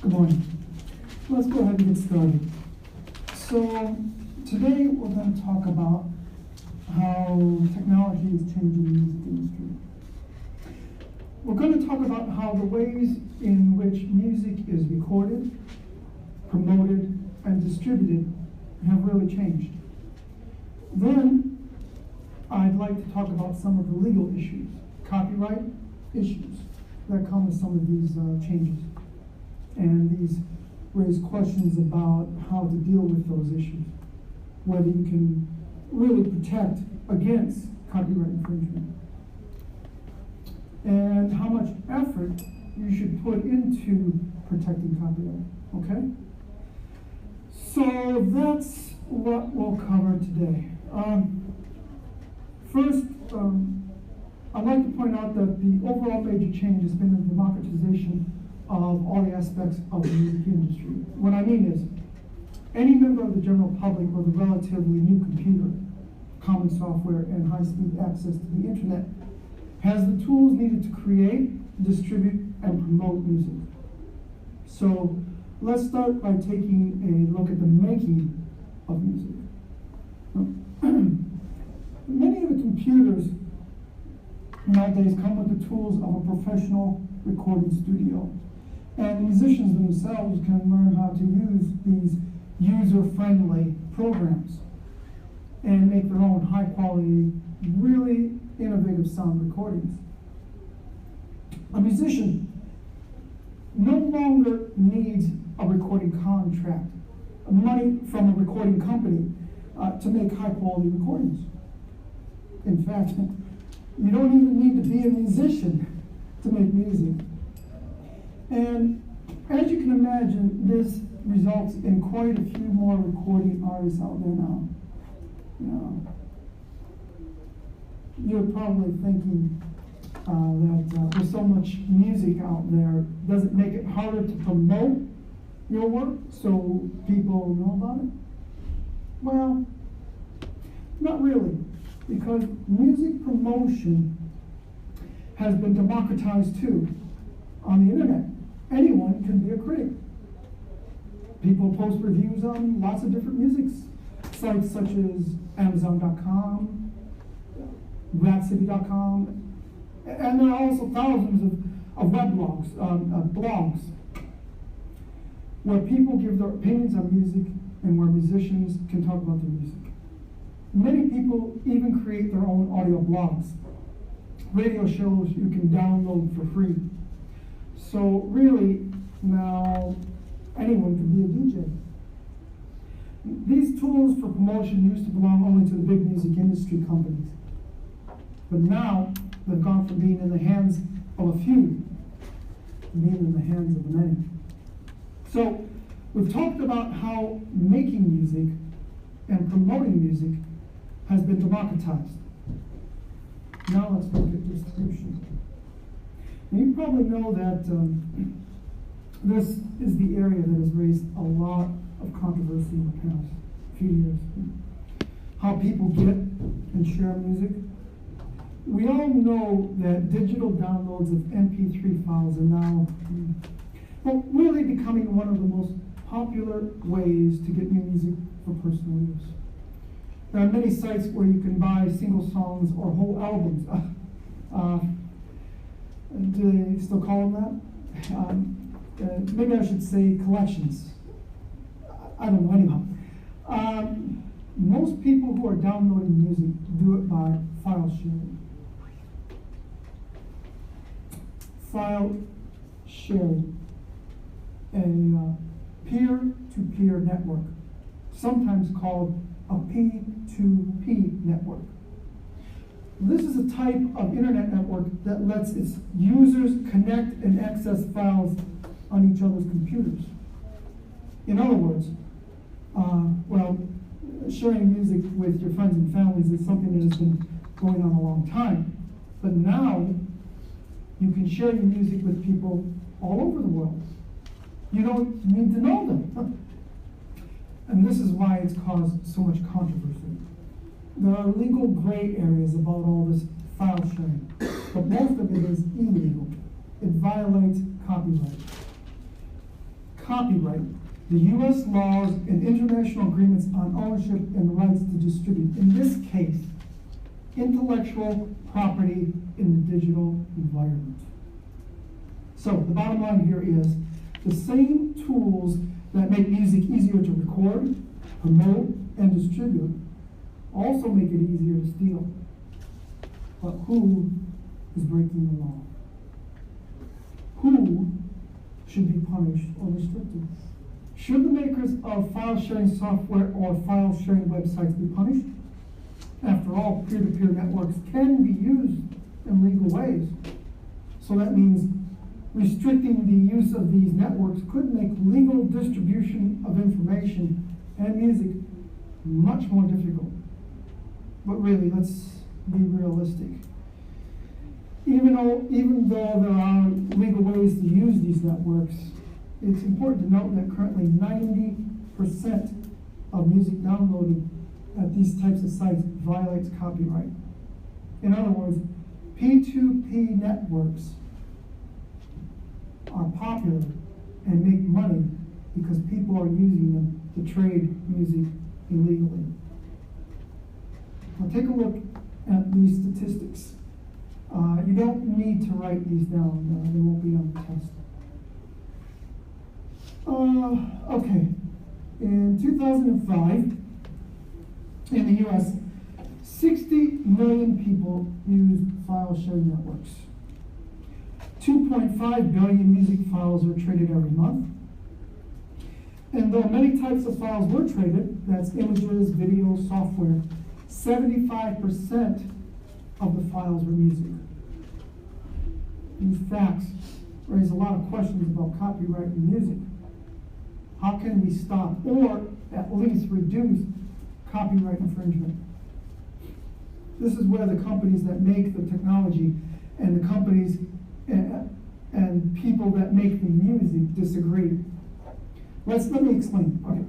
Good morning. Let's go ahead and get started. So today we're going to talk about how technology is changing the music industry. We're going to talk about how the ways in which music is recorded, promoted, and distributed have really changed. Then I'd like to talk about some of the legal issues, copyright issues that come with some of these changes. And these raise questions about how to deal with those issues, whether you can really protect against copyright infringement, and how much effort you should put into protecting copyright, okay? So that's what we'll cover today. First, I'd like to point out that the overall major change has been the democratization of all the aspects of the music industry. What I mean is, any member of the general public with a relatively new computer, common software, and high-speed access to the internet has the tools needed to create, distribute, and promote music. So let's start by taking a look at the making of music. Many of the computers nowadays come with the tools of a professional recording studio. And musicians themselves can learn how to use these user-friendly programs and make their own high-quality, really innovative sound recordings. A musician no longer needs a recording contract, money from a recording company to make high-quality recordings. In fact, you don't even need to be a musician to make music. And as you can imagine, this results in quite a few more recording artists out there now. You're probably thinking that with so much music out there, does it make it harder to promote your work so people know about it? Well, not really, because music promotion has been democratized too on the internet. Anyone can be a critic. People post reviews on lots of different music sites such as Amazon.com, Rhapsody.com, and there are also thousands of blogs, where people give their opinions on music and where musicians can talk about their music. Many people even create their own audio blogs, radio shows you can download for free. So really, now anyone can be a DJ. These tools for promotion used to belong only to the big music industry companies. But now, they've gone from being in the hands of a few to being in the hands of the many. So, we've talked about how making music and promoting music has been democratized. Now let's look at distribution. Now, you probably know that this is the area that has raised a lot of controversy in the past few years. How people get and share music. We all know that digital downloads of MP3 files are now really becoming one of the most popular ways to get new music for personal use. There are many sites where you can buy single songs or whole albums. Do they still call them that? Maybe I should say collections. I don't know, anyhow. Most people who are downloading music do it by file sharing. File sharing, a peer-to-peer network, sometimes called a P2P network. This is a type of internet network that lets its users connect and access files on each other's computers. In other words, sharing music with your friends and families is something that has been going on a long time. But now, you can share your music with people all over the world. You don't need to know them. And this is why it's caused so much controversy. There are legal gray areas about all this file sharing, but most of it is illegal. It violates copyright. copyright, the U.S. laws and international agreements on ownership and rights to distribute, in this case, intellectual property in the digital environment. So the bottom line here is the same tools that make music easier to record, promote, and distribute also make it easier to steal. But who is breaking the law? Who should be punished or restricted? Should the makers of file sharing software or file sharing websites be punished? After all, peer-to-peer networks can be used in legal ways. So that means restricting the use of these networks could make legal distribution of information and music much more difficult. But really, let's be realistic. Even though there are legal ways to use these networks, it's important to note that currently 90% of music downloaded at these types of sites violates copyright. In other words, P2P networks are popular and make money because people are using them to trade music illegally. Now take a look at these statistics. You don't need to write these down. They won't be on the test. Okay. In 2005, in the US, 60 million people used file sharing networks. 2.5 billion music files are traded every month. And though many types of files were traded, that's images, video, software, 75% of the files were music. These facts raise a lot of questions about copyright in music. How can we stop or at least reduce copyright infringement? This is where the companies that make the technology and the companies and people that make the music disagree. Let me explain. Okay.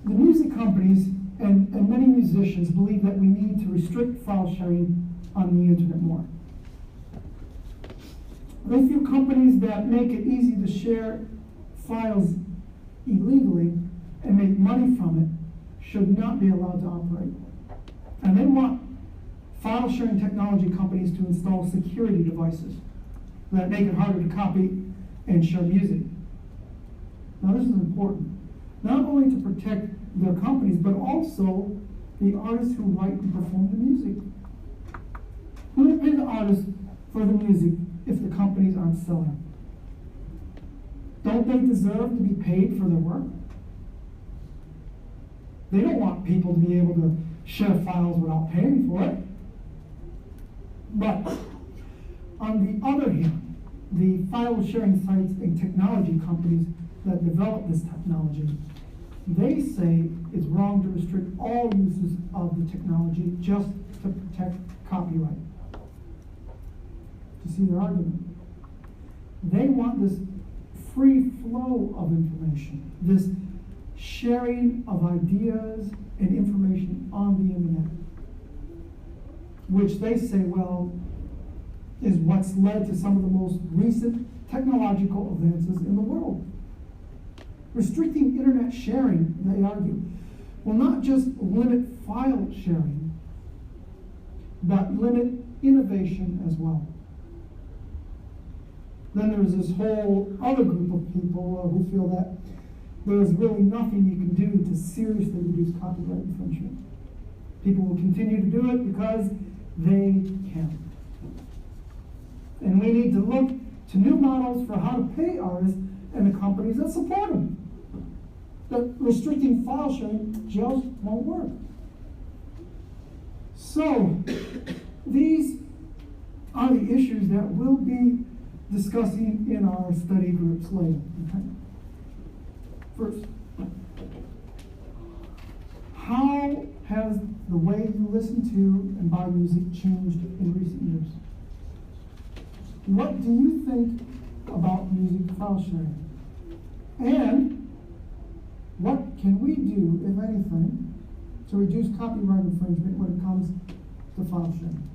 The music companies and many musicians believe that we need to restrict file sharing on the internet more. They feel companies that make it easy to share files illegally and make money from it should not be allowed to operate. And they want file sharing technology companies to install security devices that make it harder to copy and share music. Now this is important, not only to protect their companies, but also the artists who write and perform the music. Who will pay the artists for the music if the companies aren't selling? Don't they deserve to be paid for their work? They don't want people to be able to share files without paying for it. But on the other hand, the file sharing sites and technology companies that develop this technology, they say it's wrong to restrict all uses of the technology just to protect copyright. You see their argument? They want this free flow of information, this sharing of ideas and information on the internet, which they say, well, is what's led to some of the most recent technological advances in the world. Restricting internet sharing, they argue, will not just limit file sharing, but limit innovation as well. Then there's this whole other group of people who feel that there's really nothing you can do to seriously reduce copyright infringement. People will continue to do it because they can. And we need to look to new models for how to pay artists and the companies that support them. That restricting file sharing just won't work. So, these are the issues that we'll be discussing in our study groups later. Okay? First, how has the way you listen to and buy music changed in recent years? What do you think about music file sharing? And what can we do, if anything, to reduce copyright infringement when it comes to file sharing?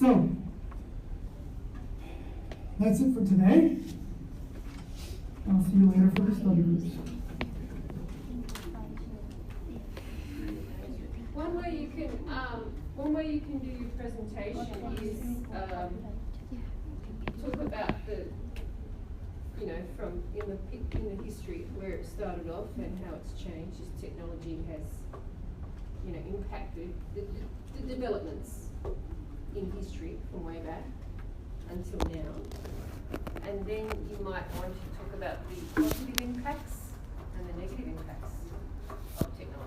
So, that's it for today. I'll see you later for the study groups. One way you can do your presentation is talk about the, from in the history where it started off and how it's changed as technology has, impacted the developments in history from way back until now. And then you might want to talk about the positive impacts and the negative impacts of